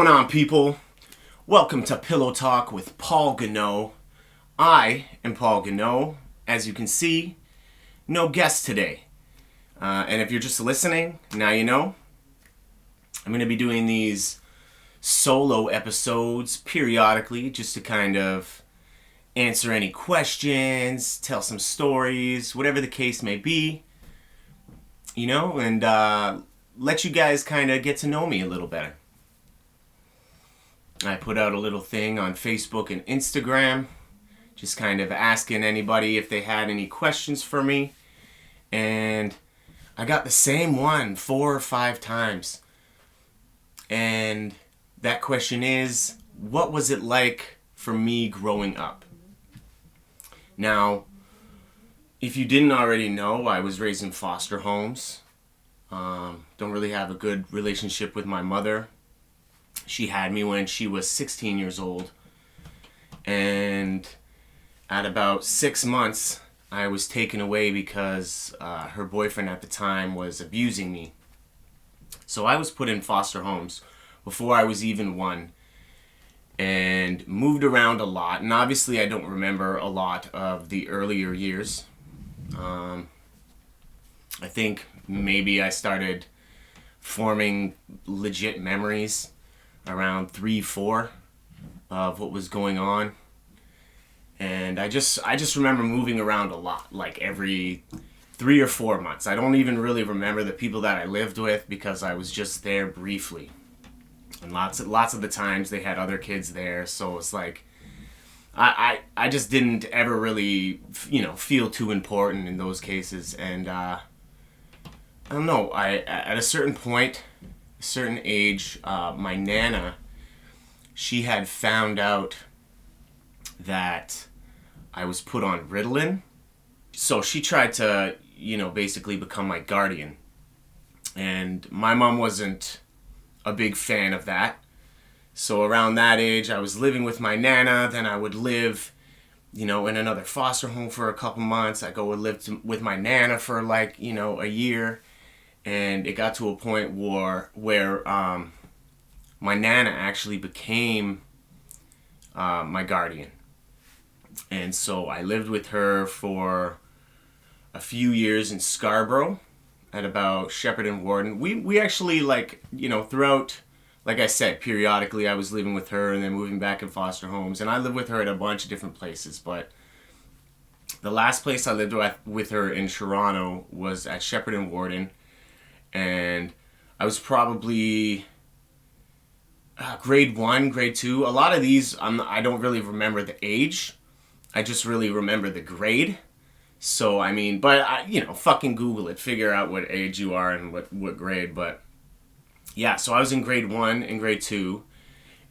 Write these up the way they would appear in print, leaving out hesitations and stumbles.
going on, people? Welcome to Pillow Talk with Paul Goneau. I am Paul Goneau. As you can see, no guest today. And if you're just listening, now you know. I'm going to be doing these solo episodes periodically just to kind of answer any questions, tell some stories, whatever the case may be. You know, and let you guys kind of get to know me a little better. I put out a little thing on Facebook and Instagram, just kind of asking anybody if they had any questions for me. And I got the same one 4 or 5 times. And that question is, what was it like for me growing up? Now, if you didn't already know, I was raised in foster homes. Don't really have a good relationship with my mother. She had me when she was 16 years old. And at about 6 months, I was taken away because her boyfriend at the time was abusing me. So I was put in foster homes before I was even 1 and moved around a lot. And obviously I don't remember a lot of the earlier years. I think maybe I started forming legit memories around 3, 4 of what was going on. And I just remember moving around a lot, like every 3 or 4 months. I don't even really remember the people that I lived with because I was just there briefly. And lots of the times they had other kids there, so it's like I just didn't ever really, feel too important in those cases. And I don't know, at a certain point, a certain age, my Nana, she had found out that I was put on Ritalin. So she tried to, basically become my guardian. And my mom wasn't a big fan of that. So around that age, I was living with my Nana. Then I would live, in another foster home for a couple months. I go and live with my Nana for a year. And it got to a point where my Nana actually became my guardian. And so I lived with her for a few years in Scarborough at about Shepherd and Warden. We actually, throughout, like I said, periodically I was living with her and then moving back in foster homes. And I lived with her at a bunch of different places. But the last place I lived with her in Toronto was at Shepherd and Warden. And I was probably grade 1, grade 2. A lot of these, I don't really remember the age. I just really remember the grade. So, fucking Google it. Figure out what age you are and what grade. But, yeah, so I was in grade 1 and grade 2.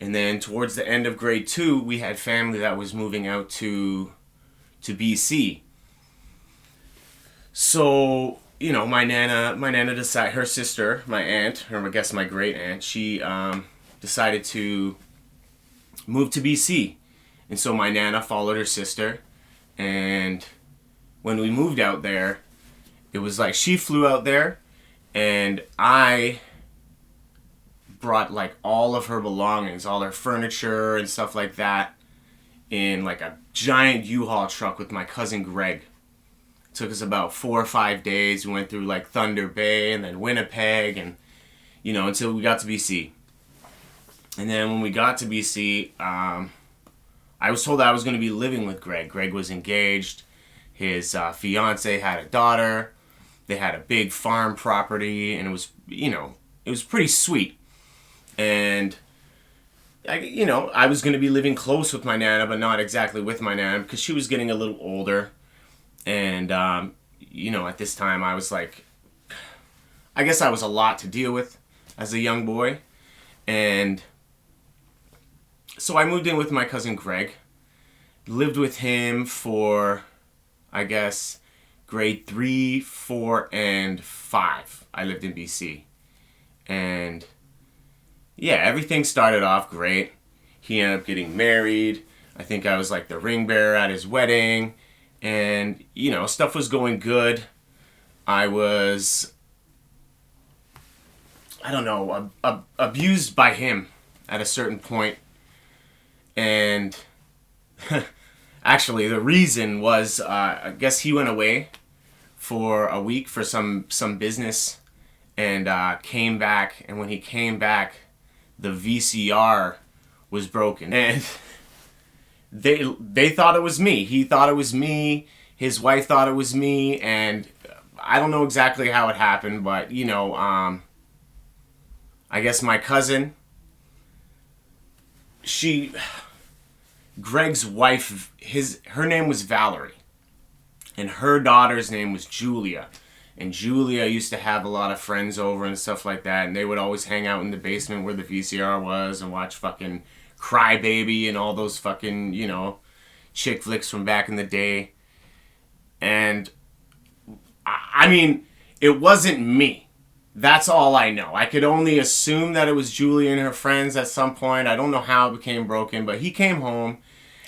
And then towards the end of grade 2, we had family that was moving out to BC. So, my Nana decided, her sister, my aunt, or I guess my great aunt, she decided to move to BC. And so my Nana followed her sister. And when we moved out there, it was like she flew out there and I brought all of her belongings, all her furniture and stuff like that in a giant U-Haul truck with my cousin Greg. Took us about 4 or 5 days. We went through Thunder Bay and then Winnipeg and, until we got to BC. And then when we got to BC, I was told I was going to be living with Greg. Greg was engaged. His fiance had a daughter. They had a big farm property and it was, it was pretty sweet. And, I was going to be living close with my Nana, but not exactly with my Nana because she was getting a little older. And, at this time I was I guess I was a lot to deal with as a young boy. And so I moved in with my cousin Greg. Lived with him for, I guess, grade 3, 4, and 5. I lived in BC. And, yeah, everything started off great. He ended up getting married. I think I was the ring bearer at his wedding. And, stuff was going good. I was, abused by him at a certain point, and actually the reason was I guess he went away for a week for some business, and came back, and when he came back, the VCR was broken, and they thought it was me. He thought it was me. His wife thought it was me, and I don't know exactly how it happened, but I guess my cousin, Greg's wife, her name was Valerie, and her daughter's name was Julia. And Julia used to have a lot of friends over and stuff like that, and they would always hang out in the basement where the VCR was and watch fucking Cry Baby and all those fucking, chick flicks from back in the day. And, I mean, it wasn't me. That's all I know. I could only assume that it was Julia and her friends at some point. I don't know how it became broken, but he came home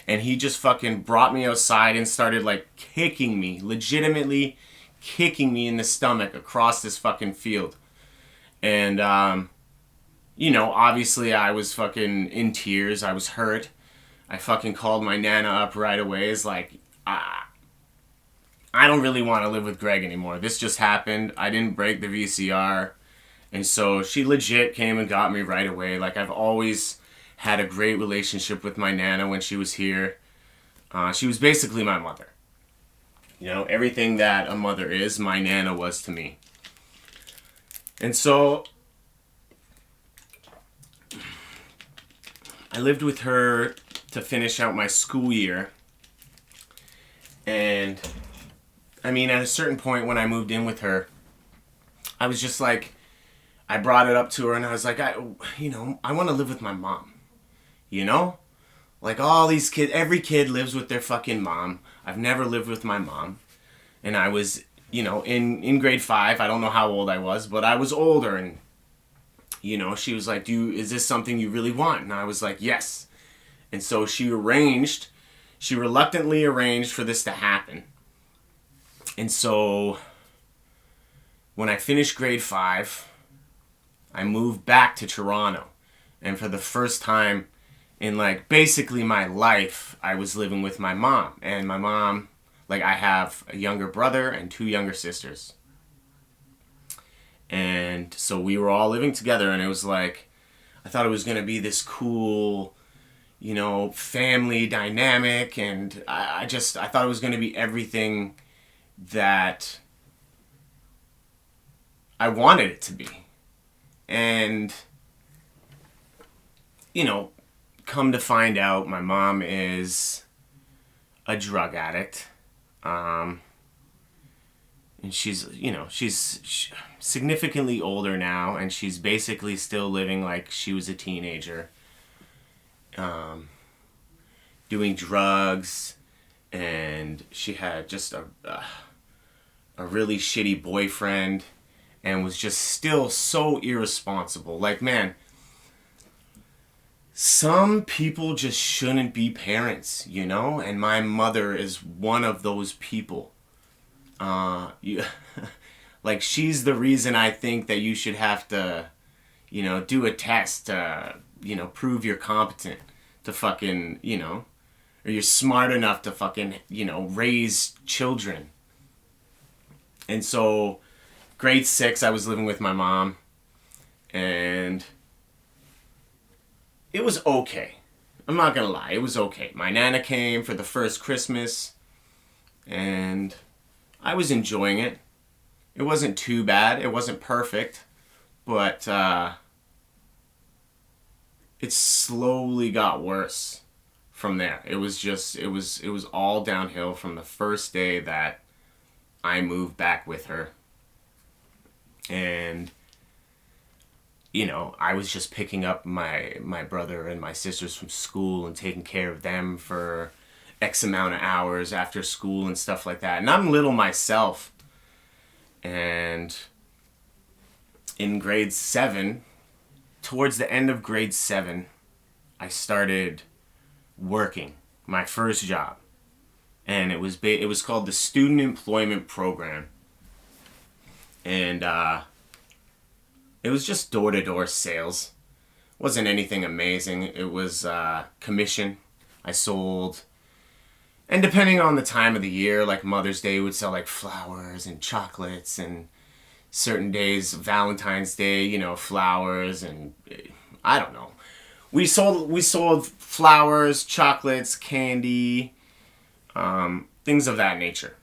and he just fucking brought me outside and started, like, kicking me, legitimately kicking me in the stomach across this fucking field. And, obviously I was fucking in tears. I was hurt. I fucking called my Nana up right away. It's like, I don't really want to live with Greg anymore. This just happened. I didn't break the VCR. And so she legit came and got me right away. Like, I've always had a great relationship with my Nana when she was here. She was basically my mother. Everything that a mother is, my Nana was to me. And so I lived with her to finish out my school year. And I mean, at a certain point when I moved in with her, I was just like, I brought it up to her and I was like, I want to live with my mom. Like all these kids, every kid lives with their fucking mom. I've never lived with my mom. And I was, in grade 5, I don't know how old I was, but I was older. And, she was like, is this something you really want? And I was like, yes. And so she reluctantly arranged for this to happen. And so when I finished grade 5, I moved back to Toronto. And for the first time in basically my life, I was living with my mom. And my mom, I have a younger brother and 2 younger sisters. And so we were all living together, and it was I thought it was going to be this cool, family dynamic, and I thought it was going to be everything that I wanted it to be. And, come to find out, my mom is a drug addict. And she's significantly older now, and she's basically still living like she was a teenager. Doing drugs, and she had just a really shitty boyfriend, and was just still so irresponsible. Man, some people just shouldn't be parents, and my mother is one of those people. She's the reason I think that you should have to, do a test to, prove you're competent to fucking, or you're smart enough to fucking, raise children. And so, grade 6, I was living with my mom, and it was okay. I'm not gonna lie, it was okay. My Nana came for the first Christmas, and I was enjoying it. It wasn't too bad. It wasn't perfect, but it slowly got worse from there. It was all downhill from the first day that I moved back with her. And I was just picking up my brother and my sisters from school and taking care of them for X amount of hours after school and stuff like that. And I'm little myself. And in grade 7, towards the end of grade 7, I started working my first job. And it was called the Student Employment Program. And it was just door-to-door sales. Wasn't anything amazing. It was commission. I sold, and depending on the time of the year, like Mother's Day would sell like flowers and chocolates, and certain days, Valentine's Day, you know, flowers, and I don't know. We sold flowers, chocolates, candy, things of that nature.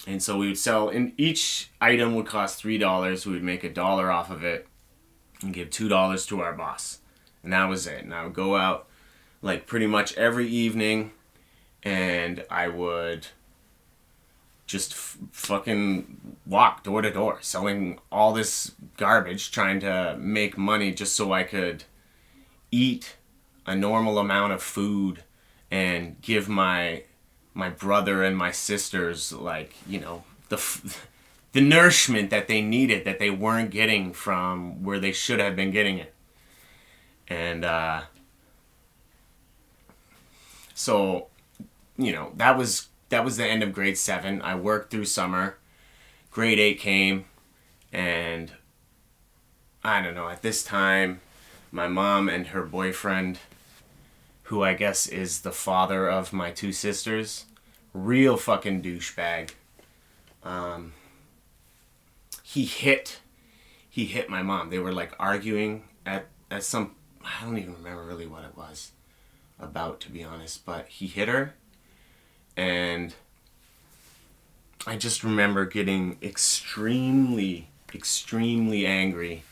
And so we would sell, and each item would cost $3. We would make $1 off of it and give $2 to our boss. And that was it. And I would go out like pretty much every evening, and I would just fucking walk door to door selling all this garbage, trying to make money just so I could eat a normal amount of food and give my brother and my sisters, like, you know, the nourishment that they needed, that they weren't getting from where they should have been getting it. And so, you know, that was the end of grade 7. I worked through summer. Grade 8 came, and I don't know, at this time, my mom and her boyfriend, who I guess is the father of my 2 sisters, real fucking douchebag. He hit my mom. They were like arguing at some, I don't even remember really what it was about, to be honest, but he hit her, and I just remember getting extremely angry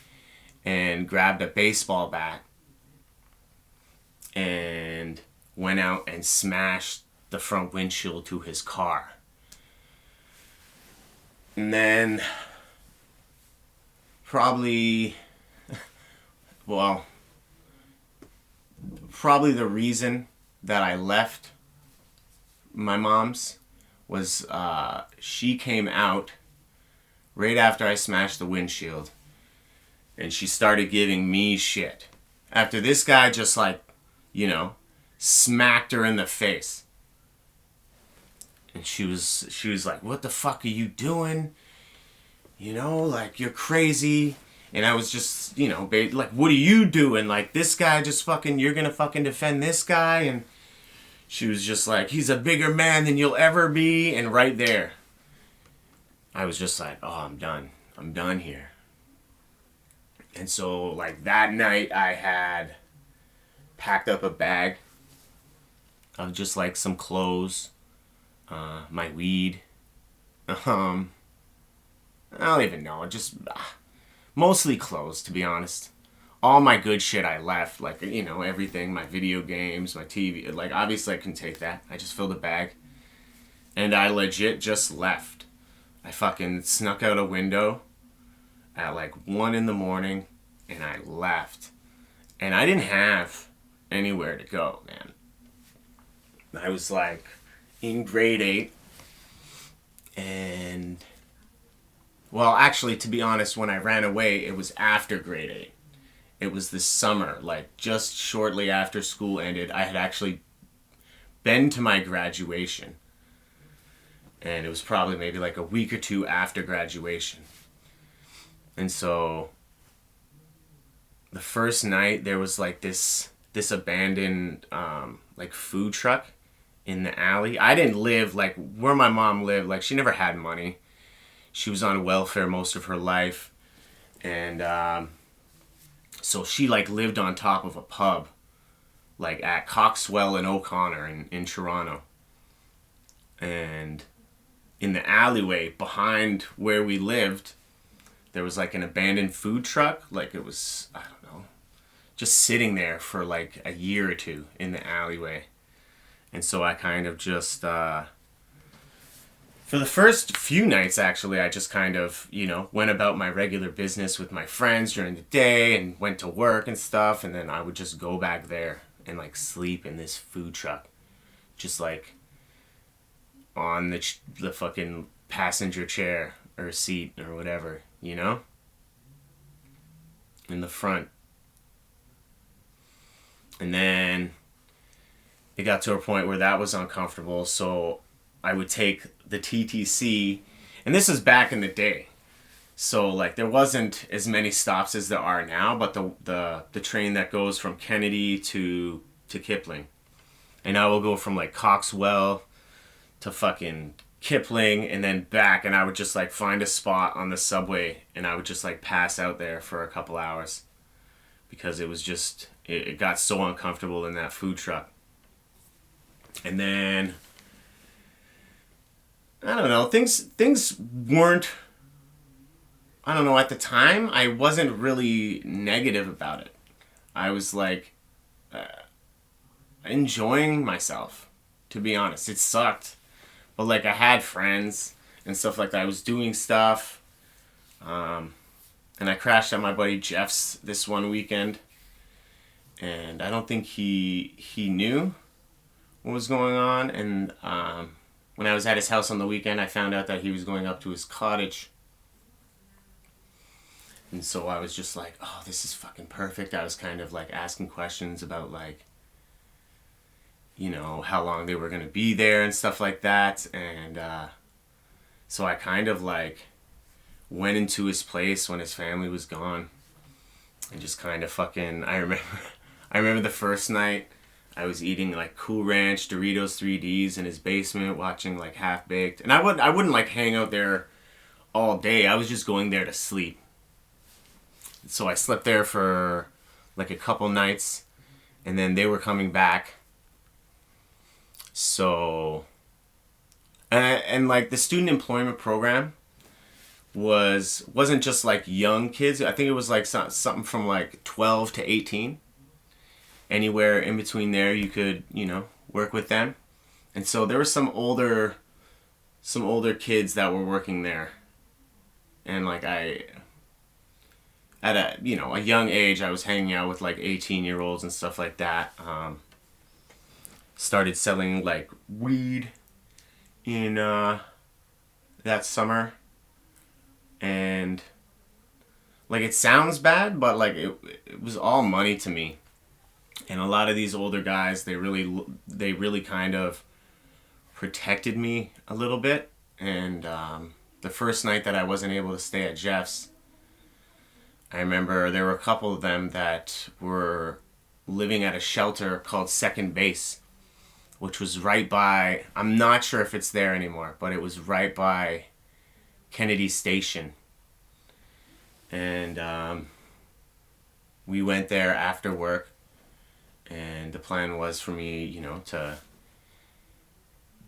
and grabbed a baseball bat and went out and smashed the front windshield to his car. And then probably the reason that I left my mom's was she came out right after I smashed the windshield, and she started giving me shit after this guy just, like, you know, smacked her in the face. And she was like, "What the fuck are you doing? You know, like, you're crazy." And I was just, you know, like, "What are you doing? Like, this guy just fucking, you're gonna fucking defend this guy?" And she was just like, "He's a bigger man than you'll ever be." And right there, I was just like, "Oh, I'm done. I'm done here." And so, like, that night I had packed up a bag of just, like, some clothes, my weed, I don't even know, just mostly clothes, to be honest. All my good shit I left, like, you know, everything, my video games, my TV, like, obviously I couldn't take that. I just filled a bag, and I legit just left. I fucking snuck out a window at like 1 a.m, and I left. And I didn't have anywhere to go, man. I was like in grade 8, and, well, actually, to be honest, when I ran away, it was after grade 8. It was this summer, like just shortly after school ended. I had actually been to my graduation, and it was probably maybe like a week or 2 after graduation. And so the first night there was like this abandoned like food truck in the alley. I didn't live like where my mom lived. Like, she never had money. She was on welfare most of her life, and so she like lived on top of a pub, like at Coxwell and O'Connor in Toronto. And in the alleyway behind where we lived, there was like an abandoned food truck. Like, it was, I don't know, just sitting there for like a year or 2 in the alleyway. And so I kind of just, for the first few nights, actually, I just kind of, you know, went about my regular business with my friends during the day and went to work and stuff. And then I would just go back there and like sleep in this food truck, just like on the fucking passenger chair or seat or whatever, you know, in the front. And then it got to a point where that was uncomfortable, so I would take the TTC, and this is back in the day. So like there wasn't as many stops as there are now, but the train that goes from Kennedy to Kipling, and I will go from like Coxwell to fucking Kipling and then back, and I would just like find a spot on the subway and I would just like pass out there for a couple hours because it was just it got so uncomfortable in that food truck. And then I don't know, things weren't, I don't know, at the time I wasn't really negative about it. I was like enjoying myself, to be honest. It sucked, but like I had friends and stuff like that. I was doing stuff, and I crashed at my buddy Jeff's this one weekend, and I don't think he knew what was going on. And when I was at his house on the weekend, I found out that he was going up to his cottage. And so I was just like, oh, this is fucking perfect. I was kind of like asking questions about like, you know, how long they were going to be there and stuff like that. And so I kind of like went into his place when his family was gone and just kind of fucking, I remember the first night I was eating like Cool Ranch Doritos 3Ds in his basement, watching like Half Baked. And I wouldn't like hang out there all day. I was just going there to sleep. So I slept there for like a couple nights, and then they were coming back. So, and like the student employment program wasn't just like young kids. I think it was like something from like 12 to 18. Anywhere in between there, you could, you know, work with them. And so there were some older kids that were working there, and like at a, you know, a young age, I was hanging out with like 18-year-olds and stuff like that. Started selling like weed in that summer, and like it sounds bad, but like it was all money to me. And a lot of these older guys, they really kind of protected me a little bit. And the first night that I wasn't able to stay at Jeff's, I remember there were a couple of them that were living at a shelter called Second Base, which was right by, I'm not sure if it's there anymore, but it was right by Kennedy Station. And we went there after work, and the plan was for me, you know, to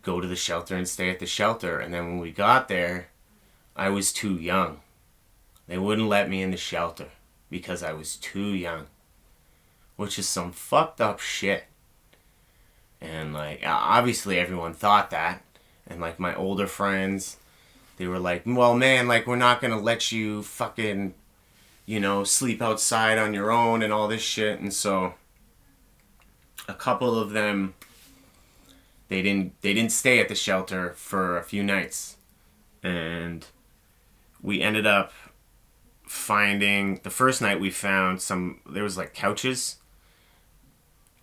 go to the shelter and stay at the shelter. And then when we got there, I was too young. They wouldn't let me in the shelter because I was too young, which is some fucked up shit. And like, obviously everyone thought that. And like my older friends, they were like, well, man, like we're not going to let you fucking, you know, sleep outside on your own and all this shit. And so a couple of them, they didn't stay at the shelter for a few nights. And we ended up finding, the first night we found there was like couches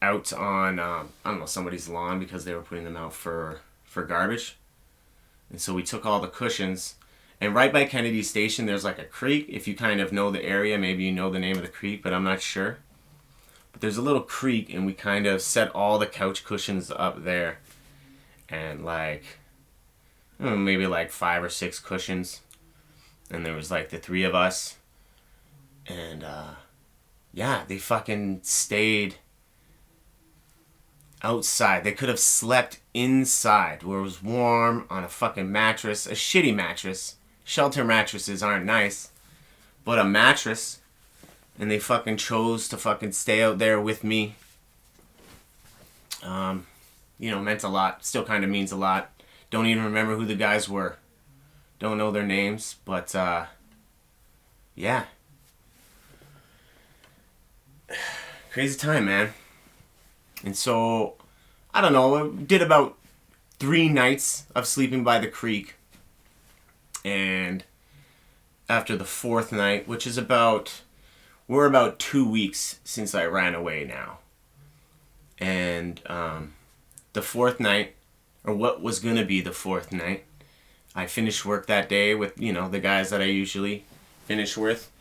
out on, I don't know, somebody's lawn because they were putting them out for garbage. And so we took all the cushions, and right by Kennedy Station there's like a creek. If you kind of know the area, maybe you know the name of the creek, but I'm not sure. But there's a little creek, and we kind of set all the couch cushions up there. And like, I don't know, maybe like 5 or 6 cushions. And there was like the 3 of us. And yeah, they fucking stayed outside. They could have slept inside where it was warm on a fucking mattress, a shitty mattress. Shelter mattresses aren't nice, but a mattress. And they fucking chose to fucking stay out there with me. You know, meant a lot. Still kind of means a lot. Don't even remember who the guys were. Don't know their names, but yeah. Crazy time, man. And so, I don't know, I did about 3 nights of sleeping by the creek. And after the 4th night, which is we're about 2 weeks since I ran away now. And the 4th night, or what was going to be the 4th night, I finished work that day with, you know, the guys that I usually finish with.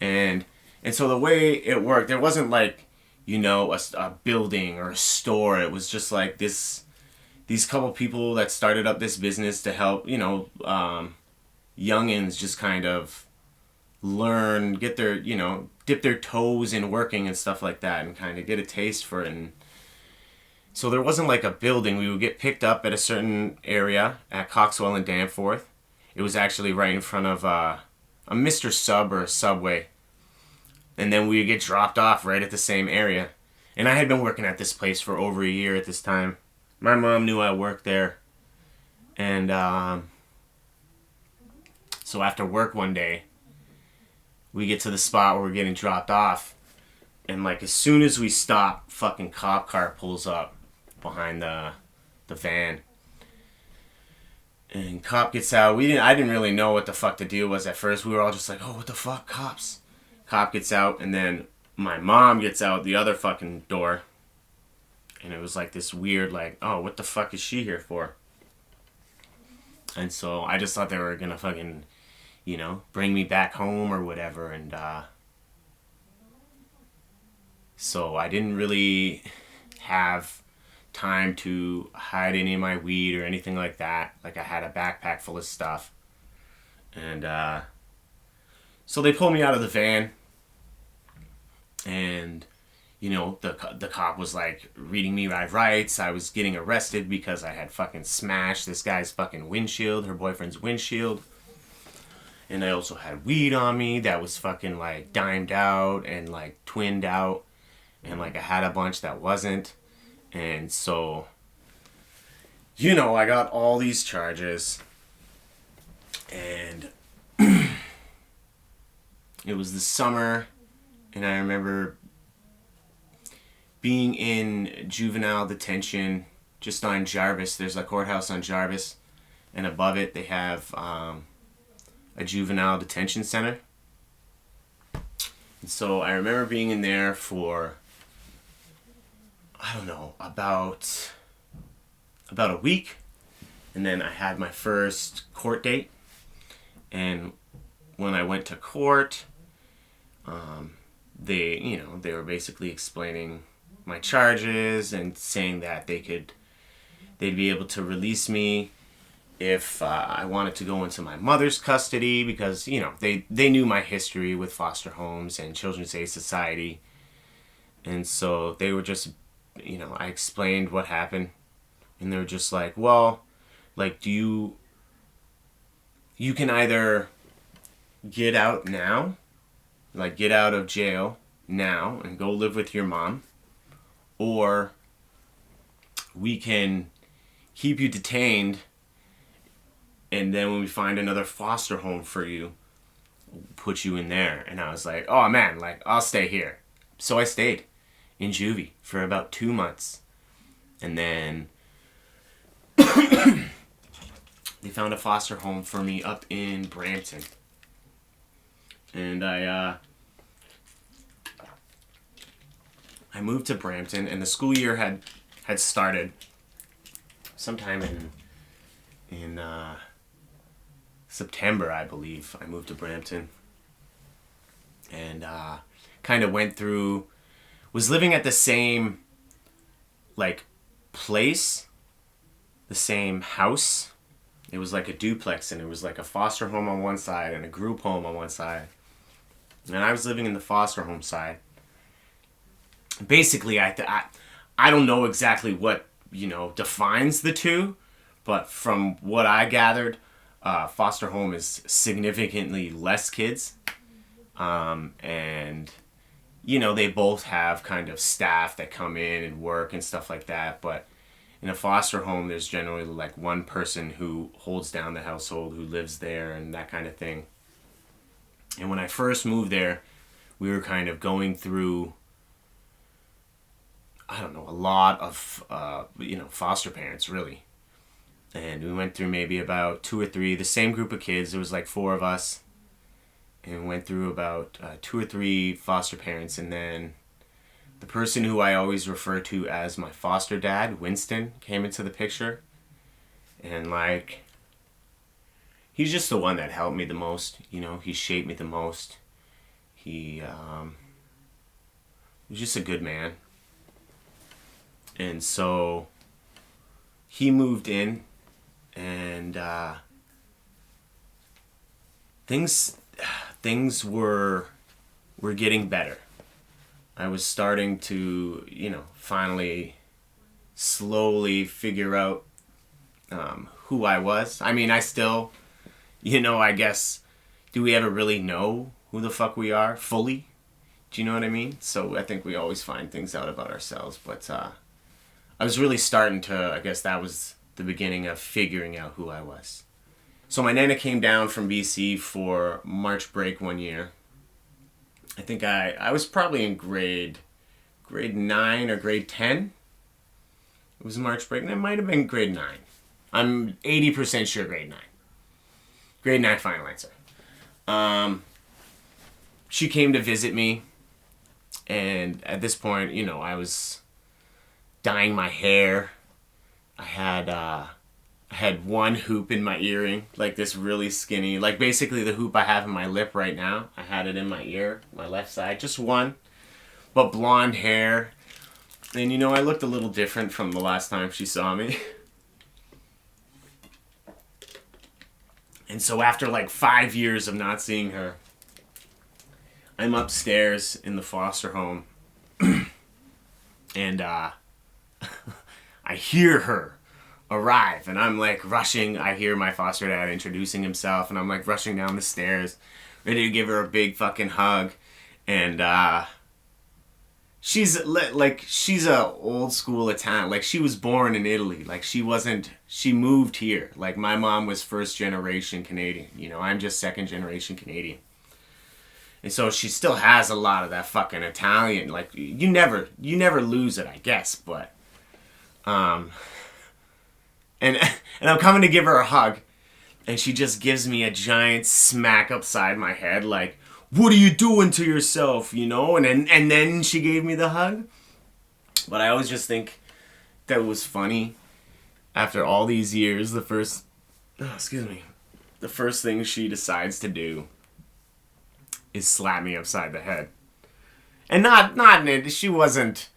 And so the way it worked, there wasn't like, you know, a building or a store. It was just like these couple people that started up this business to help, you know, youngins just kind of learn, get their, you know, dip their toes in working and stuff like that, and kind of get a taste for it. And so there wasn't like a building. We would get picked up at a certain area at Coxwell and Danforth. It was actually right in front of a Mr. Sub or a Subway. And then we would get dropped off right at the same area. And I had been working at this place for over a year at this time. My mom knew I worked there. And so after work one day, we get to the spot where we're getting dropped off. And like as soon as we stop, fucking cop car pulls up behind the van. And cop gets out. I didn't really know what the fuck the deal was at first. We were all just like, oh, what the fuck, cops? Cop gets out, and then my mom gets out the other fucking door. And it was like this weird, like, oh, what the fuck is she here for? And so I just thought they were gonna fucking, you know, bring me back home or whatever. And so I didn't really have time to hide any of my weed or anything like that. Like I had a backpack full of stuff. And so they pulled me out of the van. And, you know, the cop was like reading me my rights. I was getting arrested because I had fucking smashed this guy's fucking windshield, her boyfriend's windshield. And I also had weed on me that was fucking like dimed out and like twinned out. And like I had a bunch that wasn't. And so, you know, I got all these charges. And it was the summer. And I remember being in juvenile detention just on Jarvis. There's a courthouse on Jarvis. And above it, they have a juvenile detention center. And so I remember being in there for, I don't know, about a week. And then I had my first court date. And when I went to court, they were basically explaining my charges and saying that they'd be able to release me if I wanted to go into my mother's custody, because, you know, they knew my history with foster homes and Children's Aid Society. And so they were just, you know, I explained what happened, and they were just like, well, like, you can either get out now, like get out of jail now and go live with your mom, or we can keep you detained, and then when we find another foster home for you, we'll put you in there. And I was like, oh man, like, I'll stay here. So I stayed in juvie for about 2 months. And then they found a foster home for me up in Brampton. And I moved to Brampton, and the school year had started sometime in September, I believe. I moved to Brampton, and kind of went through, was living at the same like place, the same house. It was like a duplex, and it was like a foster home on one side and a group home on one side. And I was living in the foster home side. Basically, I don't know exactly what, you know, defines the two, but from what I gathered, foster home is significantly less kids. And, you know, they both have kind of staff that come in and work and stuff like that. But in a foster home, there's generally like one person who holds down the household, who lives there and that kind of thing. And when I first moved there, we were kind of going through, I don't know, a lot of, foster parents, really. And we went through maybe about 2 or 3, the same group of kids. There was like 4 of us. And we went through about 2 or 3 foster parents. And then the person who I always refer to as my foster dad, Winston, came into the picture. And like, he's just the one that helped me the most. You know, he shaped me the most. He was just a good man. And so he moved in, and things were getting better. I was starting to, you know, finally slowly figure out who I was. I mean, I still, you know, I guess, do we ever really know who the fuck we are fully? Do you know what I mean? So I think we always find things out about ourselves. But I was really starting to, I guess that was the beginning of figuring out who I was. So my nana came down from BC for March break one year. I think I was probably in grade 9 or grade 10. It was March break, and it might have been grade 9. I'm 80% sure grade 9. Grade 9 final answer. She came to visit me, and at this point, you know, I was dyeing my hair. I had one hoop in my earring, like this really skinny, like basically the hoop I have in my lip right now. I had it in my ear, my left side, just one, but blonde hair. And you know, I looked a little different from the last time she saw me. And so after like 5 years of not seeing her, I'm upstairs in the foster home, and I hear her arrive, and I'm like rushing. I hear my foster dad introducing himself, and I'm like rushing down the stairs, ready to give her a big fucking hug. And she's a old school Italian. Like, she was born in Italy. Like, she moved here. Like, my mom was first generation Canadian. You know, I'm just second generation Canadian. And so she still has a lot of that fucking Italian. Like, you never lose it, I guess. But and I'm coming to give her a hug, and she just gives me a giant smack upside my head, like, "What are you doing to yourself?" You know? And then she gave me the hug. But I always just think that it was funny. After all these years, the first thing she decides to do is slap me upside the head. And she wasn't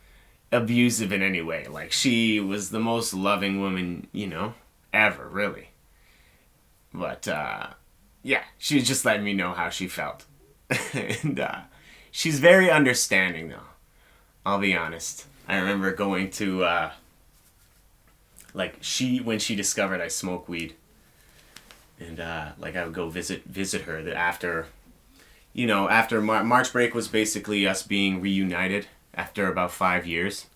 abusive in any way. Like, she was the most loving woman, you know, ever, really. But yeah, she was just letting me know how she felt. And she's very understanding, though, I'll be honest. I remember going to when she discovered I smoke weed, and like, I would go visit her after, you know, after March break was basically us being reunited after about 5 years.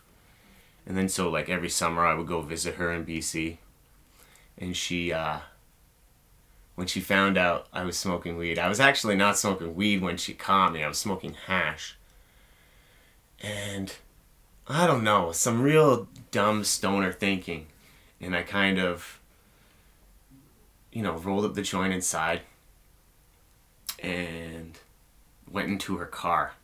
And then so, like, every summer I would go visit her in BC. And she, when she found out I was smoking weed, I was actually not smoking weed when she caught me. I was smoking hash. And I don't know, some real dumb stoner thinking. And I kind of, you know, rolled up the joint inside and went into her car.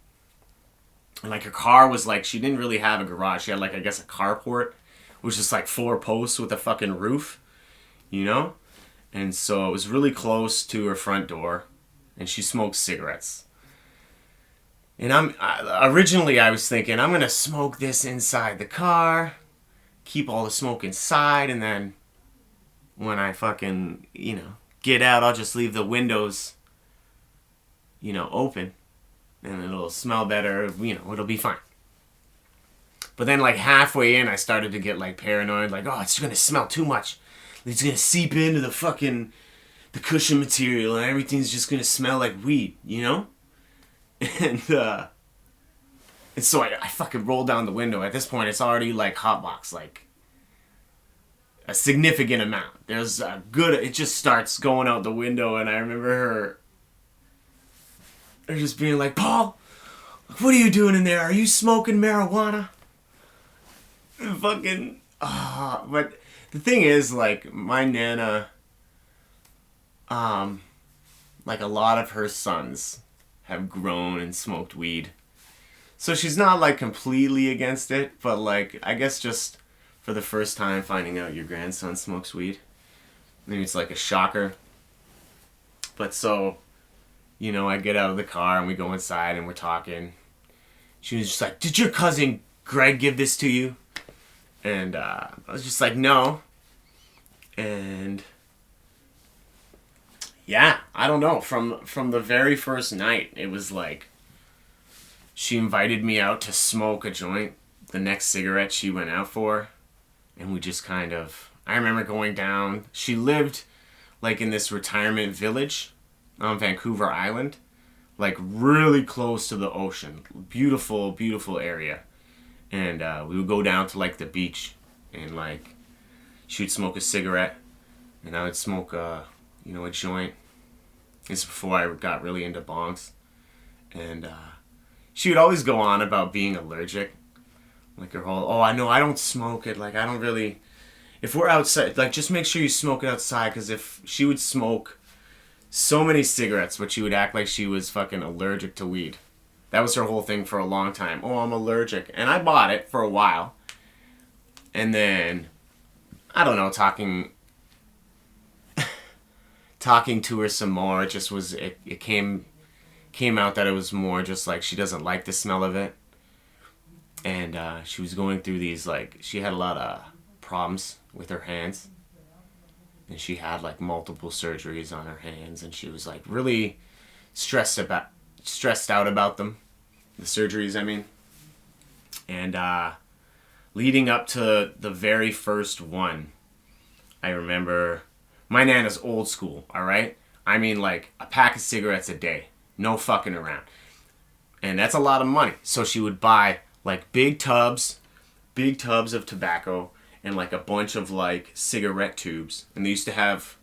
And, like, her car was, like, she didn't really have a garage. She had, like, I guess a carport, which is like 4 posts with a fucking roof, you know? And so it was really close to her front door, and she smoked cigarettes. And originally I was thinking, I'm going to smoke this inside the car, keep all the smoke inside, and then when I fucking, you know, get out, I'll just leave the windows, you know, open. And it'll smell better, you know, it'll be fine. But then, like, halfway in, I started to get, like, paranoid. Like, oh, it's gonna smell too much. It's gonna seep into the cushion material, and everything's just gonna smell like weed, you know? And so I fucking rolled down the window. At this point, it's already, like, hotbox, like, a significant amount. There's a good, it just starts going out the window, and I remember her just being like, "Paul, what are you doing in there? Are you smoking marijuana?" Fucking, but the thing is, like, my nana, like, a lot of her sons have grown and smoked weed. So she's not, like, completely against it, but, like, I guess just for the first time finding out your grandson smokes weed, maybe it's like a shocker. But so, I get out of the car and we go inside and we're talking. She was just like, "Did your cousin Greg give this to you?" And I was just like, "No." And yeah, I don't know. From the very first night, it was like she invited me out to smoke a joint. The next cigarette she went out for, and we just kind of. I remember going down. She lived like in this retirement village on Vancouver Island, like really close to the ocean. Beautiful, beautiful area. And we would go down to like the beach, and like she would smoke a cigarette, and I would smoke a joint. This is before I got really into bongs, and she would always go on about being allergic, like her whole, "Oh, I know I don't smoke it. Like I don't really. If we're outside, like just make sure you smoke it outside." Because if she would smoke so many cigarettes, but she would act like she was fucking allergic to weed. That was her whole thing for a long time. "Oh, I'm allergic," and I bought it for a while, and then I don't know, talking to her some more, it just was it came out that it was more just like she doesn't like the smell of it, and she was going through these, like, she had a lot of problems with her hands, and she had like multiple surgeries on her hands, and she was like really stressed out about them, the surgeries I mean. And leading up to the very first one, I remember my Nana's old school, all right? I mean, like a pack of cigarettes a day, no fucking around. And that's a lot of money. So she would buy like big tubs of tobacco and like a bunch of like cigarette tubes. And they used to have,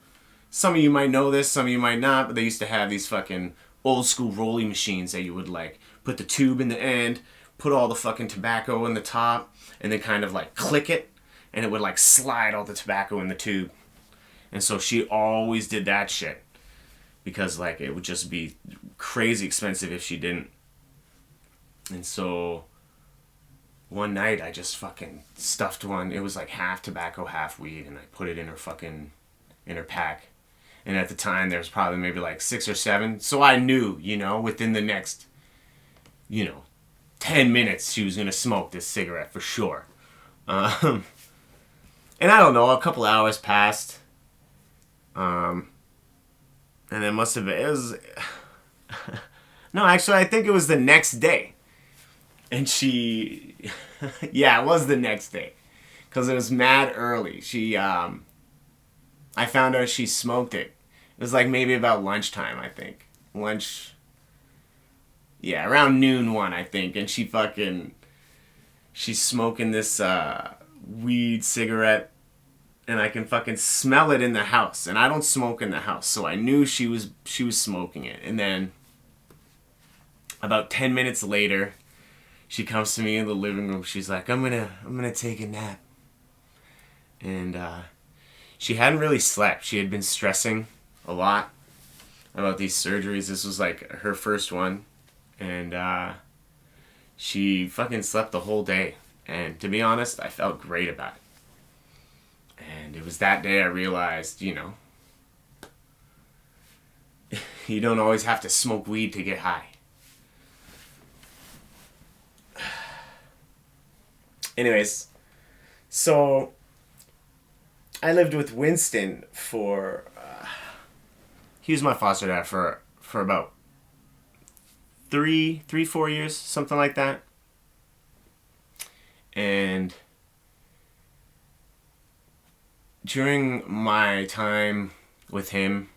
some of you might know this, some of you might not, but they used to have these fucking old school rolling machines that you would like put the tube in the end, put all the fucking tobacco in the top, and then kind of like click it, and it would like slide all the tobacco in the tube. And so she always did that shit, because like it would just be crazy expensive if she didn't. And so one night I just fucking stuffed one. It was like half tobacco, half weed, and I put it in her pack. And at the time there was probably maybe like 6 or 7. So I knew, within the next, 10 minutes she was going to smoke this cigarette for sure. And I don't know, a couple hours passed. And it must have been, it was, no, actually I think it was the next day. And she, yeah, it was the next day, because it was mad early. I found out she smoked it. It was like maybe about lunchtime, I think. Around noon one, I think. And she's smoking this weed cigarette, and I can fucking smell it in the house. And I don't smoke in the house, so I knew she was smoking it. And then about 10 minutes later, she comes to me in the living room. She's like, I'm gonna take a nap. And she hadn't really slept. She had been stressing a lot about these surgeries. This was like her first one. And she fucking slept the whole day. And to be honest, I felt great about it. And it was that day I realized, you don't always have to smoke weed to get high. Anyways, so I lived with Winston for, he was my foster dad for about 4 years, something like that. And during my time with him,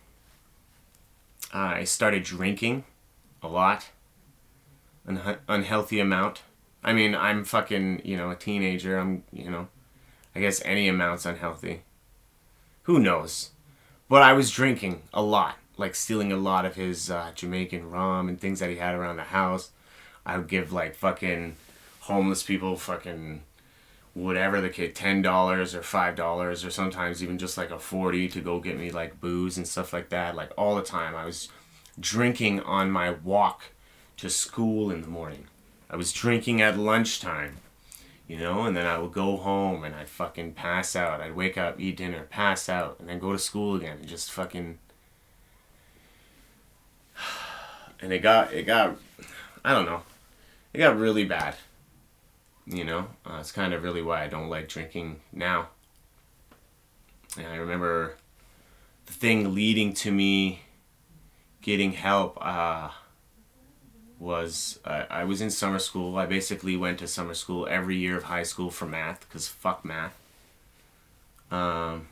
I started drinking a lot, an unhealthy amount. I mean, I'm fucking, a teenager. I guess any amount's unhealthy. Who knows? But I was drinking a lot, like stealing a lot of his Jamaican rum and things that he had around the house. I would give like fucking homeless people fucking whatever the kid, $10 or $5 or sometimes even just like a 40 to go get me like booze and stuff like that. Like all the time I was drinking on my walk to school in the morning. I was drinking at lunchtime, and then I would go home and I'd fucking pass out. I'd wake up, eat dinner, pass out, and then go to school again and just fucking And it got, I don't know, it got really bad. It's kind of really why I don't like drinking now. And I remember the thing leading to me getting help was I was in summer school. I basically went to summer school every year of high school for math, because fuck math. And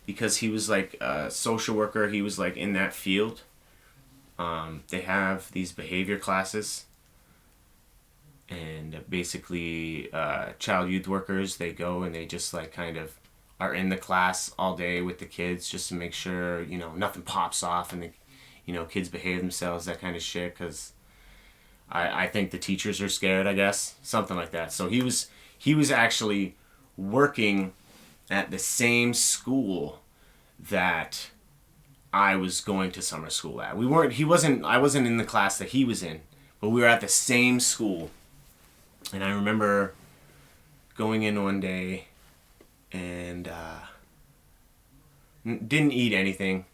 because he was like a social worker, he was like in that field. They have these behavior classes, and basically child youth workers, they go and they just like kind of are in the class all day with the kids just to make sure nothing pops off and the kids behave themselves, that kind of shit, because I think the teachers are scared, I guess, something like that. So he was actually working at the same school that I was going to summer school at. I wasn't in the class that he was in, but we were at the same school. And I remember going in one day and didn't eat anything.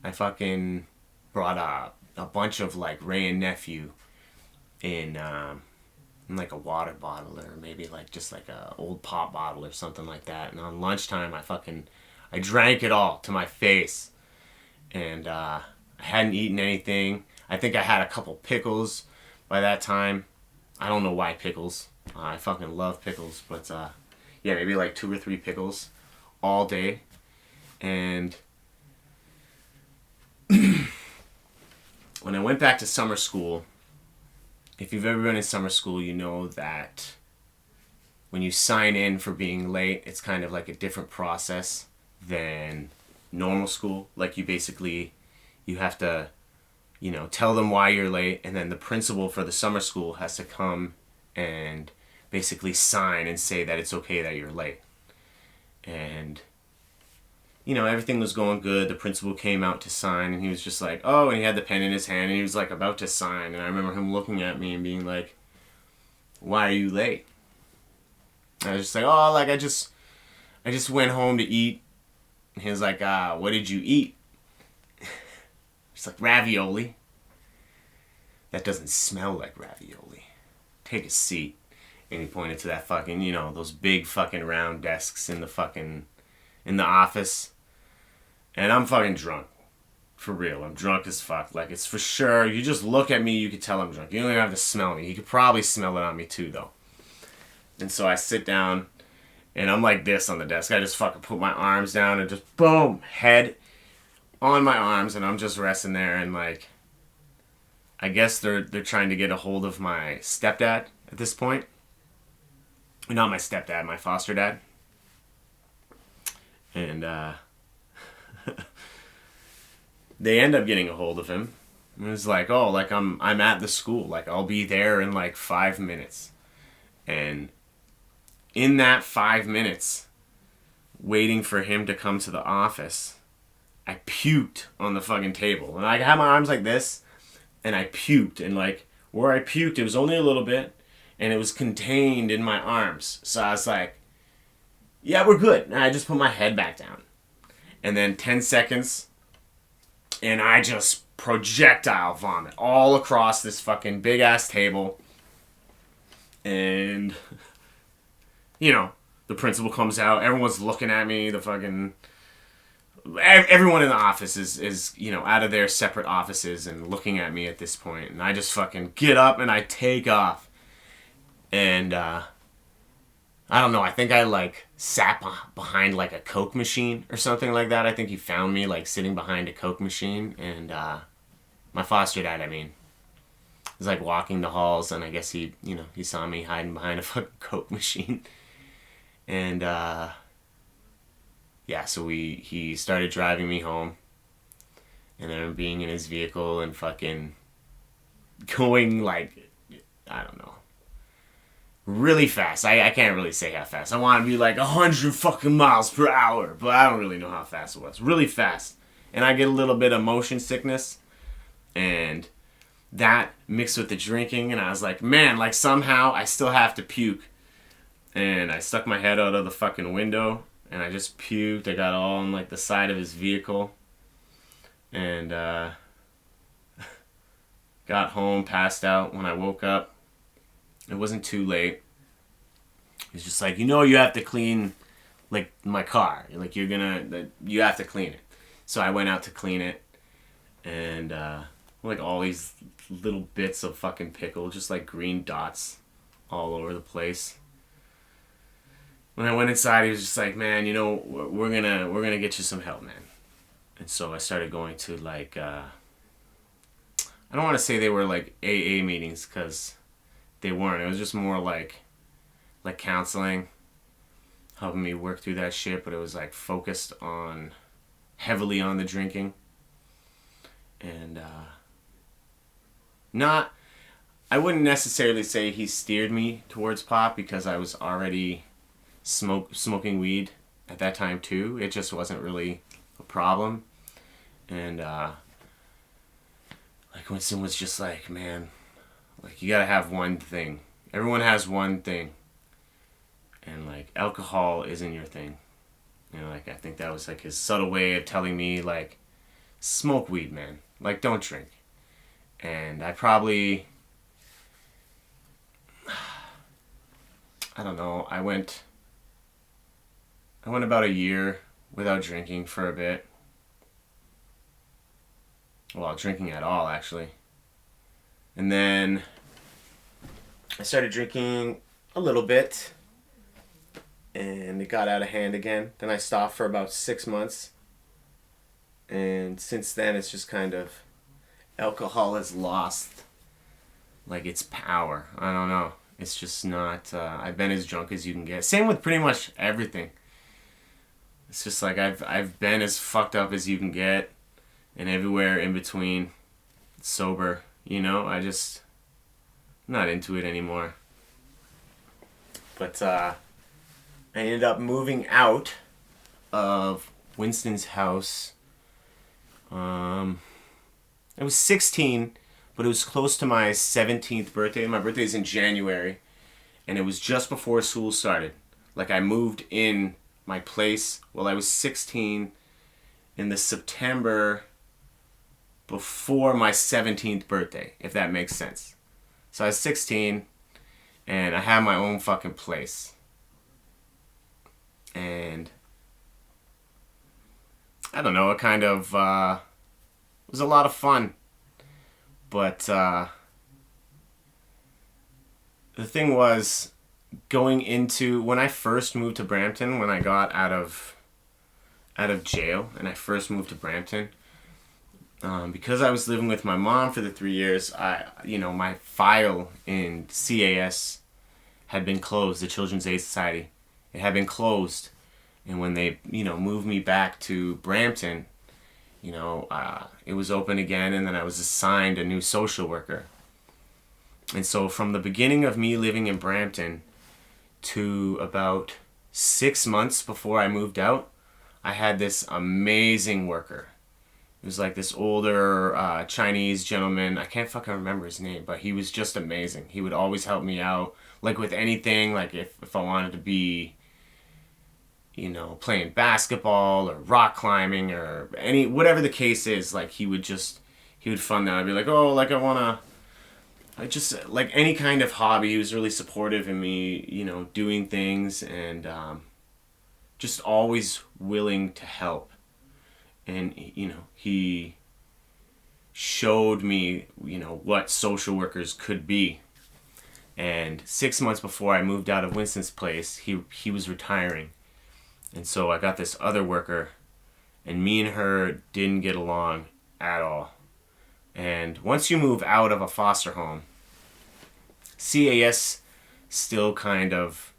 I fucking brought a bunch of like Ray and Nephew in like a water bottle, or maybe like just like a old pop bottle or something like that. And on lunchtime, I drank it all to my face. And I hadn't eaten anything. I think I had a couple pickles by that time. I don't know why pickles. I fucking love pickles. But yeah, maybe like 2 or 3 pickles all day. And when I went back to summer school, if you've ever been in summer school, you know that when you sign in for being late, it's kind of like a different process than normal school. Like you have to, tell them why you're late, and then the principal for the summer school has to come and basically sign and say that it's okay that you're late. And everything was going good. The principal came out to sign, and he was just like, oh, and he had the pen in his hand, and he was like about to sign. And I remember him looking at me and being like, why are you late? And I was just like, oh, like I just went home to eat. And he was like, what did you eat? It's like ravioli. That doesn't smell like ravioli. Take a seat. And he pointed to that fucking, those big fucking round desks in the office. And I'm fucking drunk. For real. I'm drunk as fuck. Like, it's for sure. You just look at me, you could tell I'm drunk. You don't even have to smell me. You could probably smell it on me too, though. And so I sit down, and I'm like this on the desk. I just fucking put my arms down and just boom, head on my arms, and I'm just resting there. And like, I guess they're trying to get a hold of my stepdad at this point. Not my stepdad, my foster dad. And they end up getting a hold of him. And it's like, oh, like I'm at the school. Like I'll be there in like 5 minutes. And in that 5 minutes, waiting for him to come to the office, I puked on the fucking table. And I had my arms like this, and I puked. And like where I puked, it was only a little bit, and it was contained in my arms. So I was like, yeah, we're good. And I just put my head back down. And then 10 seconds, and I just projectile vomit all across this fucking big ass table. And, the principal comes out. Everyone's looking at me. The fucking... Everyone in the office is out of their separate offices and looking at me at this point. And I just fucking get up and I take off. And, I don't know, I think I, like, sat behind, like, a Coke machine or something like that. I think he found me, like, sitting behind a Coke machine. And, my foster dad, was, like, walking the halls, and I guess he saw me hiding behind a fucking Coke machine. And, yeah, so he started driving me home. And then being in his vehicle and fucking going, like, I don't know, really fast. I can't really say how fast. I want to be like 100 fucking miles per hour, but I don't really know how fast it was. Really fast. And I get a little bit of motion sickness, and that mixed with the drinking, and I was like, man, like somehow I still have to puke. And I stuck my head out of the fucking window, and I just puked. I got all on like the side of his vehicle, and got home, passed out. When I woke up, it wasn't too late. He's just like, you have to clean like my car. Like you have to clean it. So I went out to clean it, and like all these little bits of fucking pickle, just like green dots all over the place. When I went inside, he was just like, man, we're gonna get you some help, man. And so I started going to like, I don't want to say they were like AA meetings, because they weren't. It was just more like counseling, helping me work through that shit. But it was like focused heavily on the drinking, and I wouldn't necessarily say he steered me towards pot, because I was already smoking weed at that time too. It just wasn't really a problem. And like Winston was just like, man, like you gotta have one thing. Everyone has one thing, and like alcohol isn't your thing. Like I think that was like his subtle way of telling me, like, smoke weed, man. Like, don't drink. And I probably, I don't know, I went about a year without drinking for a bit. Well, drinking at all, actually. And then I started drinking a little bit, and it got out of hand again. Then I stopped for about 6 months. And since then, it's just kind of, alcohol has lost, like, its power. I don't know. It's just not, I've been as drunk as you can get. Same with pretty much everything. It's just like, I've been as fucked up as you can get, and everywhere in between, sober. I'm not into it anymore. But, I ended up moving out of Winston's house. I was 16, but it was close to my 17th birthday. My birthday's in January, and it was just before school started. Like, I moved in my place while I was 16 in the September before my 17th birthday, if that makes sense. So I was 16, and I had my own fucking place. And I don't know, it kind of was a lot of fun. But the thing was, going into, when I first moved to Brampton, when I got out of jail and I first moved to Brampton, because I was living with my mom for the 3 years, my file in CAS had been closed, the Children's Aid Society. It had been closed. And when they, moved me back to Brampton, it was open again, and then I was assigned a new social worker. And so from the beginning of me living in Brampton to about 6 months before I moved out, I had this amazing worker. It was like this older Chinese gentleman. I can't fucking remember his name, but he was just amazing. He would always help me out, like with anything, like if I wanted to be, playing basketball or rock climbing or whatever the case is, like he would fund that. I'd be like, oh, like I just, like any kind of hobby. He was really supportive in me, doing things, and just always willing to help. And, he showed me, what social workers could be. And 6 months before I moved out of Winston's place, he was retiring. And so I got this other worker, and me and her didn't get along at all. And once you move out of a foster home, CAS still kind of,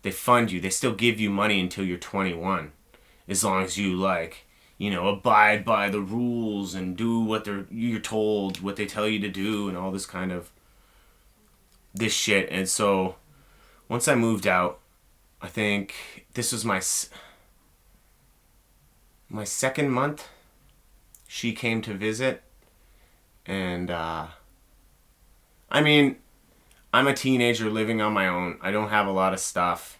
they fund you. They still give you money until you're 21. As long as you, abide by the rules and do what you're told, what they tell you to do, and all this kind of this shit. And so once I moved out, I think this was my second month, she came to visit. And I'm a teenager living on my own. I don't have a lot of stuff.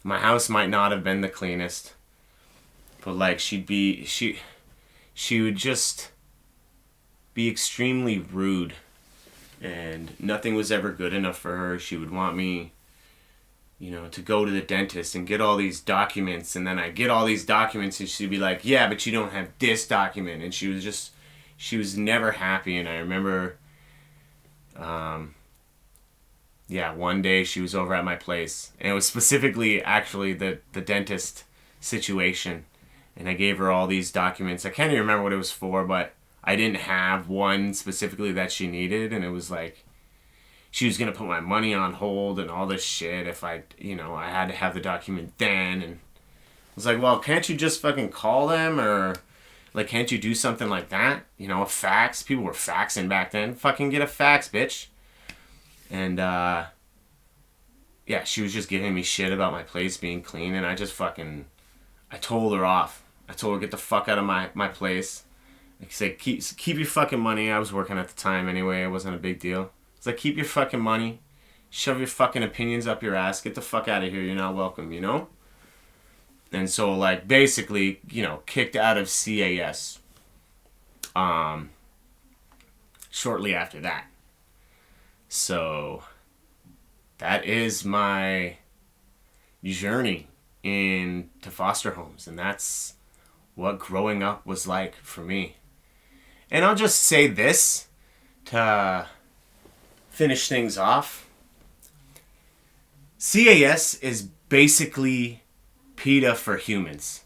My house might not have been the cleanest, but like she would just be extremely rude, and nothing was ever good enough for her. She would want me, to go to the dentist and get all these documents, and then I get all these documents and she'd be like, yeah, but you don't have this document. And she was never happy. And I remember, one day she was over at my place, and it was specifically actually the dentist situation. And I gave her all these documents. I can't even remember what it was for, but I didn't have one specifically that she needed. And it was like, she was going to put my money on hold and all this shit if I had to have the document then. And I was like, well, can't you just fucking call them? Or, like, can't you do something like that? A fax? People were faxing back then. Fucking get a fax, bitch. And, she was just giving me shit about my place being clean. And I told her off. I told her, get the fuck out of my place. Like I said, keep your fucking money. I was working at the time anyway. It wasn't a big deal. It's like, keep your fucking money. Shove your fucking opinions up your ass. Get the fuck out of here. You're not welcome, And so, like, basically, kicked out of CAS. Shortly after that. So, that is my journey into foster homes. And that's what growing up was like for me. And I'll just say this to finish things off. CAS is basically PETA for humans.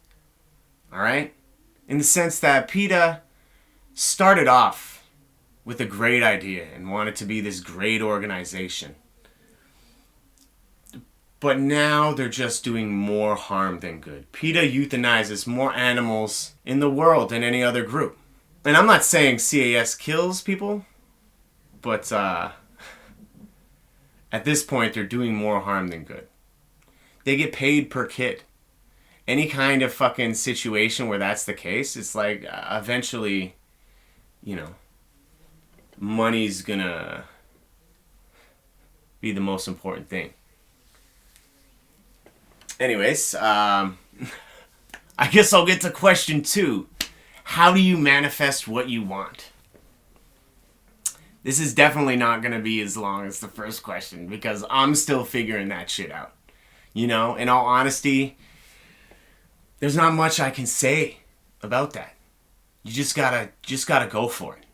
Alright? In the sense that PETA started off with a great idea and wanted to be this great organization. But now they're just doing more harm than good. PETA euthanizes more animals in the world than any other group. And I'm not saying CAS kills people, but at this point they're doing more harm than good. They get paid per kid. Any kind of fucking situation where that's the case, it's like eventually, money's gonna be the most important thing. Anyways, I guess I'll get to question 2. How do you manifest what you want? This is definitely not going to be as long as the first question because I'm still figuring that shit out. In all honesty, there's not much I can say about that. You just gotta go for it.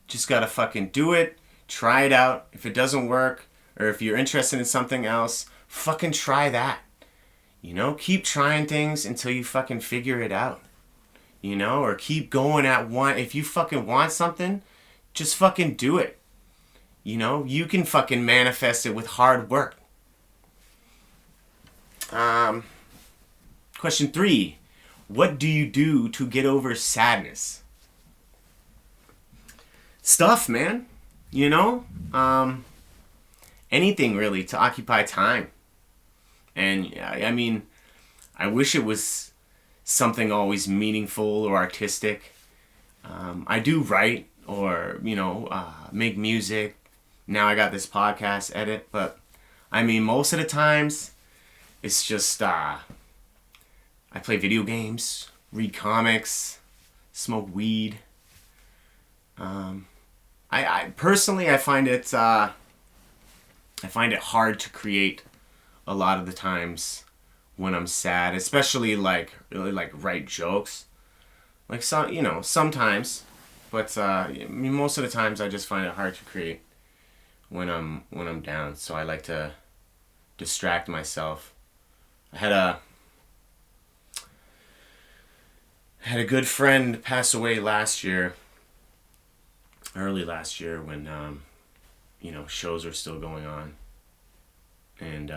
Just gotta fucking do it, try it out. If it doesn't work, or if you're interested in something else, fucking try that. Keep trying things until you fucking figure it out. Or keep going at one. If you fucking want something, just fucking do it. You can fucking manifest it with hard work. Question 3. What do you do to get over sadness? Stuff, man. Anything really to occupy time. And I mean, I wish it was something always meaningful or artistic. I do write or, make music. Now I got this podcast edit. But, I mean, most of the times, it's just, I play video games, read comics, smoke weed. I personally, I find it hard to create a lot of the times when I'm sad, especially like really like write jokes. Like sometimes, but most of the times I just find it hard to create when I'm down. So I like to distract myself. I had a good friend pass away early last year when shows were still going on. And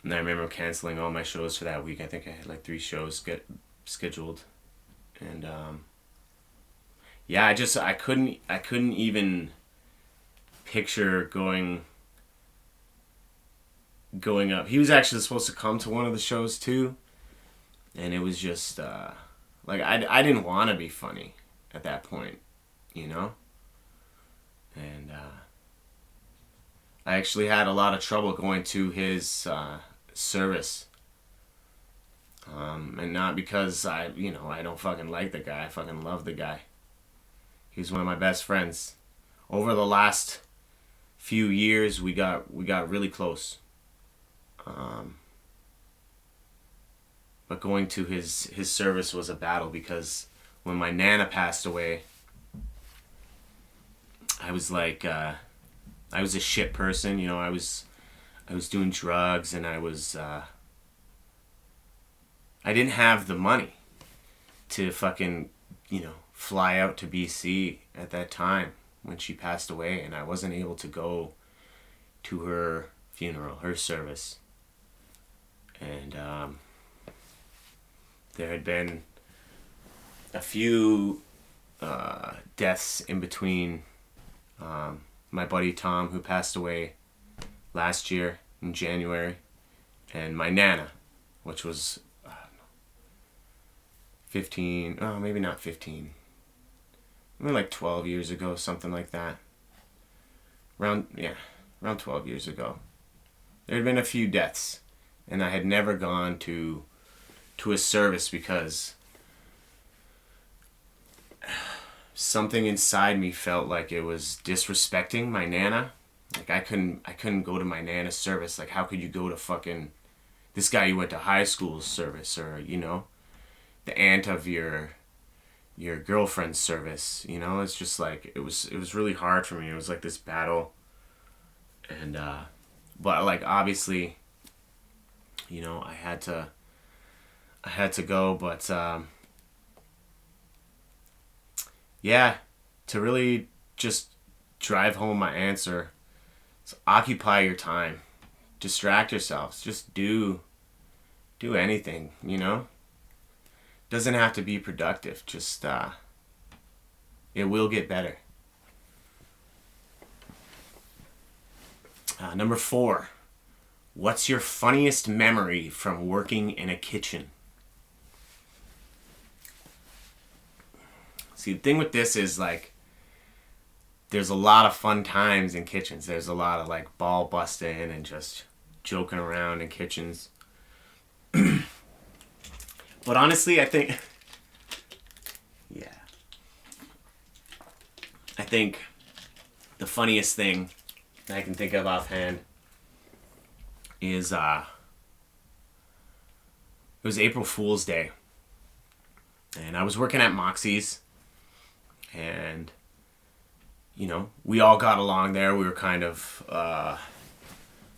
I remember canceling all my shows for that week. I think I had like 3 shows scheduled. And I couldn't even picture going up. He was actually supposed to come to one of the shows too. And it was just I didn't want to be funny at that point, And I actually had a lot of trouble going to his service. And not because I don't fucking like the guy. I fucking love the guy. He's one of my best friends. Over the last few years, we got really close. But going to his service was a battle because when my Nana passed away, I was like, I was a shit person. I was doing drugs, and I didn't have the money to fucking, fly out to BC at that time when she passed away, and I wasn't able to go to her funeral, her service. And there had been a few deaths in between. My buddy Tom, who passed away last year in January, and my Nana, which was 15, oh, maybe not 15, maybe like 12 years ago, something like that. Around 12 years ago. There had been a few deaths, and I had never gone to a service because something inside me felt like it was disrespecting my Nana. Like I couldn't go to my Nana's service. Like, how could you go to fucking this guy you went to high school's service, or the aunt of your girlfriend's service? It's just like it was really hard for me. It was like this battle, and but like obviously, I had to go, but yeah, to really just drive home my answer, is occupy your time, distract yourselves, just do anything, Doesn't have to be productive, just it will get better. Number 4, what's your funniest memory from working in a kitchen? See, the thing with this is, like, there's a lot of fun times in kitchens. There's a lot of, like, ball busting and just joking around in kitchens. But honestly, I think the funniest thing I can think of offhand is it was April Fool's Day, and I was working at Moxie's, and we all got along there. We were kind of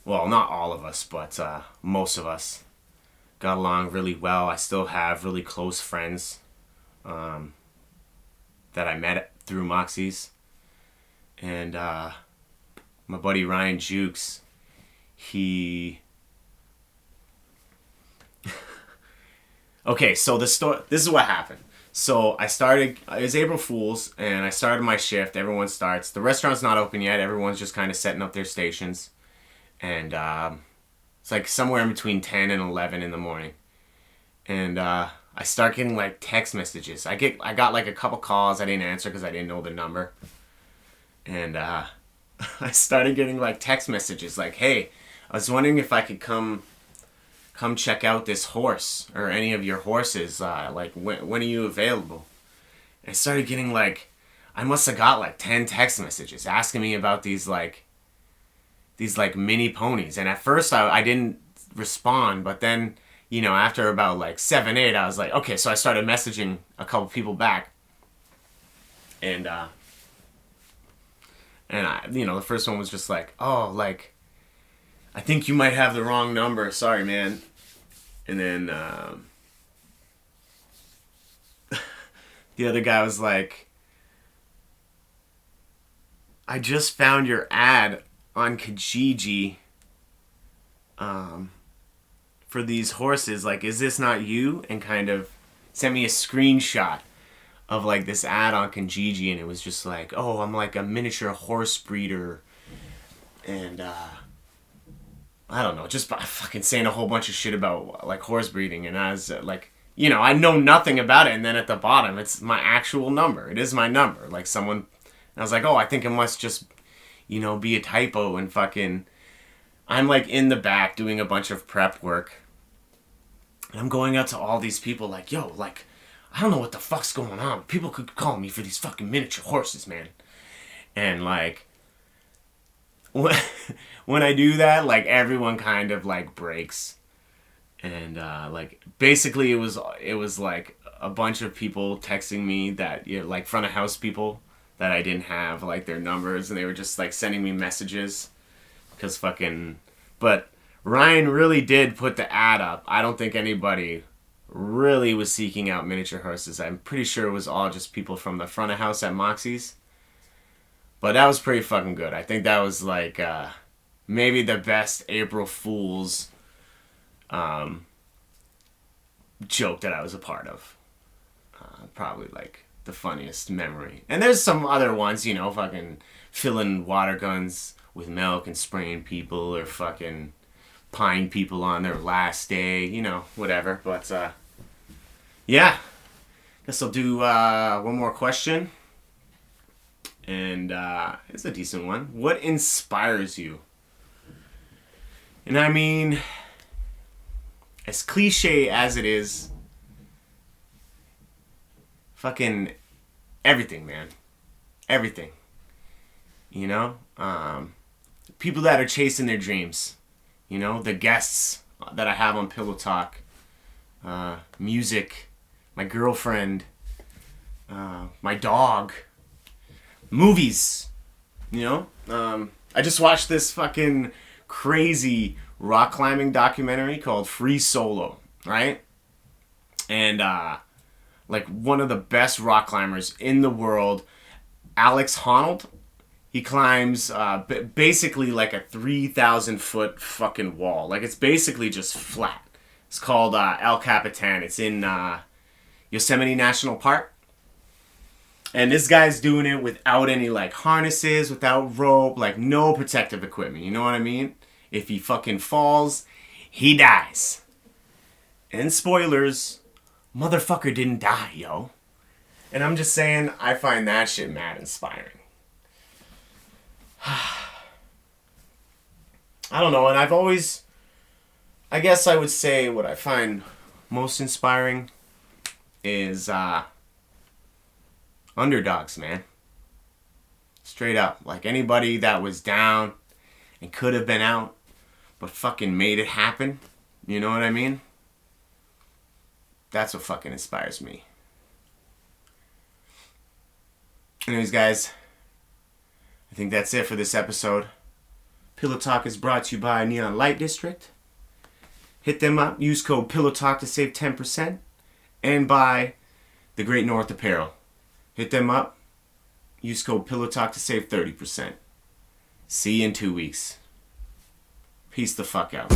well, not all of us, but most of us got along really well. I still have really close friends that I met through Moxie's, and my buddy Ryan Jukes, he okay, so this is what happened. So it was April Fool's, and I started my shift. Everyone starts. The restaurant's not open yet. Everyone's just kind of setting up their stations. And it's like somewhere in between 10 and 11 in the morning. And I start getting like text messages. I got like a couple calls I didn't answer because I didn't know the number. And I started getting like text messages like, hey, I was wondering if I could come check out this horse or any of your horses. Like, when are you available? And I started getting like, I must have got like 10 text messages asking me about these mini ponies. And at first I didn't respond, but then, after about like 7, 8, I was like, okay, so I started messaging a couple people back. And the first one was just like, oh, like, I think you might have the wrong number. Sorry, man. And then the other guy was like, I just found your ad on Kijiji for these horses. Like, is this not you? And kind of sent me a screenshot of like this ad on Kijiji, and it was just like, oh, I'm like a miniature horse breeder, and I don't know, just fucking saying a whole bunch of shit about like horse breeding. And I was like, I know nothing about it. And then at the bottom, it's my actual number. It is my number. Like, someone, I was like, oh, I think it must just, be a typo and fucking... I'm like in the back doing a bunch of prep work. And I'm going out to all these people like, yo, like, I don't know what the fuck's going on. People could call me for these fucking miniature horses, man. And like, when I do that, like everyone kind of like breaks. And like basically it was like a bunch of people texting me that, like front of house people that I didn't have like their numbers, and they were just like sending me messages because fucking... But Ryan really did put the ad up. I don't think anybody really was seeking out miniature horses. I'm pretty sure it was all just people from the front of house at Moxie's. But that was pretty fucking good. I think that was like maybe the best April Fool's joke that I was a part of. Probably like the funniest memory. And there's some other ones, fucking filling water guns with milk and spraying people, or fucking pieing people on their last day, whatever. But yeah, guess I'll do one more question. And it's a decent one. What inspires you? And I mean, as cliche as it is, fucking everything, man. Everything. People that are chasing their dreams. The guests that I have on Pillow Talk. Music. My girlfriend. My dog. Movies. I just watched this fucking crazy rock climbing documentary called Free Solo, right? And like one of the best rock climbers in the world, Alex Honnold, he climbs basically like a 3,000 foot fucking wall. Like it's basically just flat. It's called El Capitan. It's in Yosemite National Park. And this guy's doing it without any like harnesses, without rope, like no protective equipment. You know what I mean? If he fucking falls, he dies. And spoilers, motherfucker didn't die, yo. And I'm just saying, I find that shit mad inspiring. I don't know, and I've always... I guess I would say what I find most inspiring is underdogs, man. Straight up. Like anybody that was down and could have been out, but fucking made it happen. You know what I mean? That's what fucking inspires me. Anyways, guys, I think that's it for this episode. Pillow Talk is brought to you by Neon Light District. Hit them up. Use code PillowTalk to save 10%. And by The Great North Apparel. Hit them up. Use code PillowTalk to save 30%. See you in 2 weeks. Peace the fuck out.